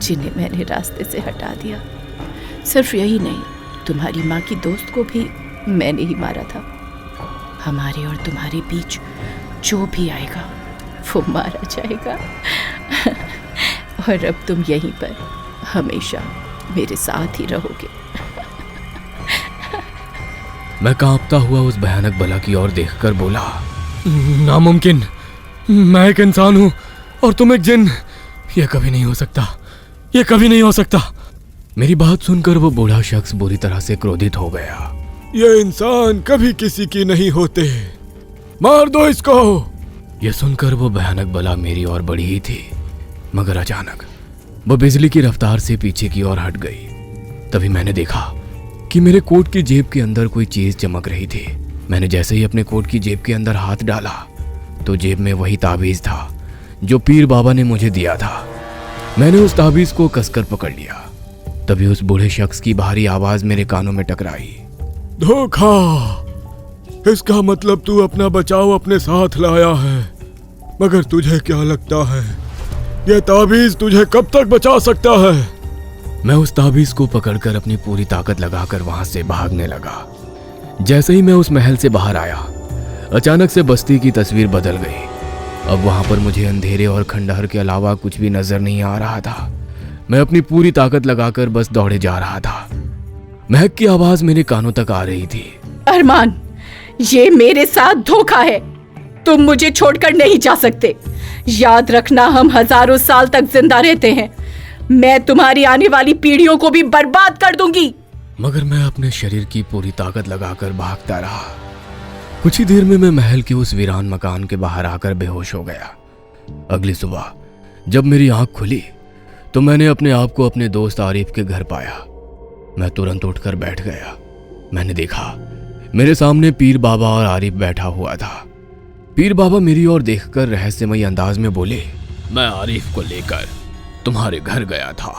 जिन्हें मैंने रास्ते से हटा दिया। सिर्फ यही नहीं, तुम्हारी माँ की दोस्त को भी मैंने ही मारा था। हमारे और तुम्हारे बीच जो भी आएगा वो मारा जाएगा। और अब तुम यहीं पर हमेशा मेरे साथ ही रहोगे। मैं कांपता हुआ उस भयानक बला की ओर देखकर बोला, नामुमकिन, मैं एक इंसान हूँ और तुम एक जिन। यह कभी नहीं हो सकता, यह कभी नहीं हो सकता। मेरी बात सुनकर वो बूढ़ा शख्स बुरी तरह से क्रोधित हो गया। ये इंसान कभी किसी की नहीं होते, मार दो इसको। यह सुनकर वो भयानक बला मेरी ओर बढ़ी ही थी, मगर अचानक वो बिजली की रफ्तार से पीछे की ओर हट गई। तभी मैंने देखा कि मेरे कोट की जेब के अंदर कोई चीज चमक रही थी। मैंने जैसे ही अपने कोट की जेब के अंदर हाथ डाला तो जेब में वही ताबीज था जो पीर बाबा ने मुझे दिया था। मैंने उस ताबीज को कसकर पकड़ लिया। तभी उस बूढ़े शख्स की भारी आवाज मेरे कानों में टकराई। धोखा! इसका मतलब तू अपना बचाव अपने साथ लाया है। मगर तुझे क्या लगता है ये ताबीज तुझे कब तक बचा सकता है? मैं उस ताबीज को पकड़कर अपनी पूरी ताकत लगाकर वहां से भागने लगा। जैसे ही मैं उस महल से बाहर आया, अचानक से बस्ती की तस्वीर बदल गई। अब वहां पर मुझे अंधेरे और खंडहर के अलावा कुछ भी नजर नहीं आ रहा था। मैं अपनी पूरी ताकत लगाकर बस दौड़े जा रहा था। महक की आवाज मेरे कानों तक आ रही थी। अरमान, ये मेरे साथ धोखा है। तुम मुझे छोड़कर नहीं जा सकते। याद रखना, हम हजारों साल तक जिंदा रहते हैं। मैं तुम्हारी आने वाली पीढ़ियों को भी बर्बाद कर दूंगी। मगर मैं अपने शरीर की पूरी ताकत लगाकर भागता रहा। कुछ ही देर में मैं महल के उस वीरान मकान के बाहर आकर बेहोश हो गया। अगली सुबह जब मेरी आंख खुली तो मैंने अपने आप को अपने दोस्त आरिफ के घर पाया। मैं तुरंत उठकर बैठ गया। मैंने देखा मेरे सामने पीर बाबा और आरिफ बैठा हुआ था। पीर बाबा मेरी ओर देखकर रहस्यमयी अंदाज में बोले, मैं आरिफ को लेकर तुम्हारे घर गया था,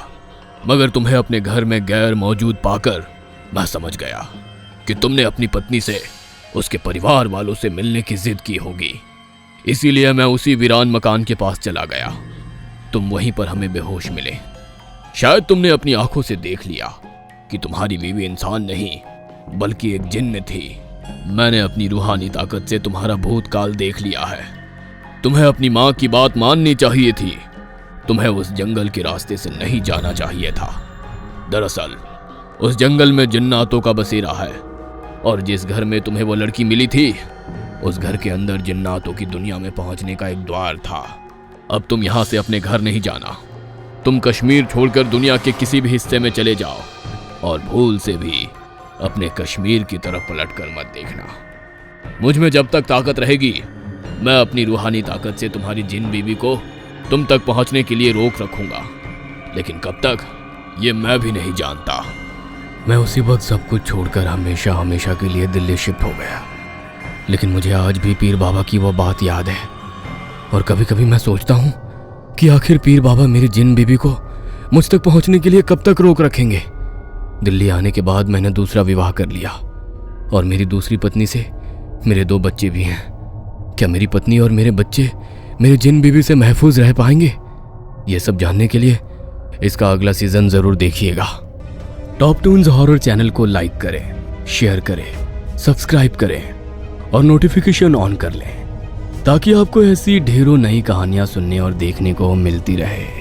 मगर तुम्हें अपने घर में गैर मौजूद पाकर मैं समझ गया कि तुमने अपनी पत्नी से उसके परिवार वालों से मिलने की जिद की होगी। इसीलिए मैं उसी वीरान मकान के पास चला गया। तुम वहीं पर हमें बेहोश मिले। शायद तुमने अपनी आंखों से देख लिया कि तुम्हारी बीवी इंसान नहीं बल्कि एक जिन्न थी। मैंने अपनी रूहानी ताकत से तुम्हारा भूतकाल देख लिया है। तुम्हें अपनी माँ की बात माननी चाहिए थी। तुम्हें उस जंगल के रास्ते से नहीं जाना चाहिए था। दरअसल उस जंगल में जिन्नातों का बसेरा है और जिस घर में तुम्हें वो लड़की मिली थी उस घर के अंदर जिन्नातों की दुनिया में पहुंचने का एक द्वार था। अब तुम यहाँ से अपने घर नहीं जाना। तुम कश्मीर छोड़कर दुनिया के किसी भी हिस्से में चले जाओ और भूल से भी अपने कश्मीर की तरफ पलट कर मत देखना। मुझ में जब तक ताकत रहेगी मैं अपनी रूहानी ताकत से तुम्हारी जिन बीवी को तुम तक पहुंचने के लिए रोक रखूंगा, लेकिन कब तक ये मैं भी नहीं जानता। मैं उसी वक्त सब कुछ छोड़कर हमेशा हमेशा के लिए दिल्ली शिफ्ट हो गया। लेकिन मुझे आज भी पीर बाबा की वो बात याद है और कभी कभी मैं सोचता हूँ कि आखिर पीर बाबा मेरी जिन बीबी को मुझ तक पहुंचने के लिए कब तक रोक रखेंगे। दिल्ली आने के बाद मैंने दूसरा विवाह कर लिया और मेरी दूसरी पत्नी से मेरे 2 बच्चे भी हैं। क्या मेरी पत्नी और मेरे बच्चे मेरी जिन बीबी से महफूज रह पाएंगे? ये सब जानने के लिए इसका अगला सीजन जरूर देखिएगा। टॉप टून्स हॉरर चैनल को लाइक करें, शेयर करें, सब्सक्राइब करें और नोटिफिकेशन ऑन कर लें ताकि आपको ऐसी ढेरों नई कहानियां सुनने और देखने को मिलती रहे।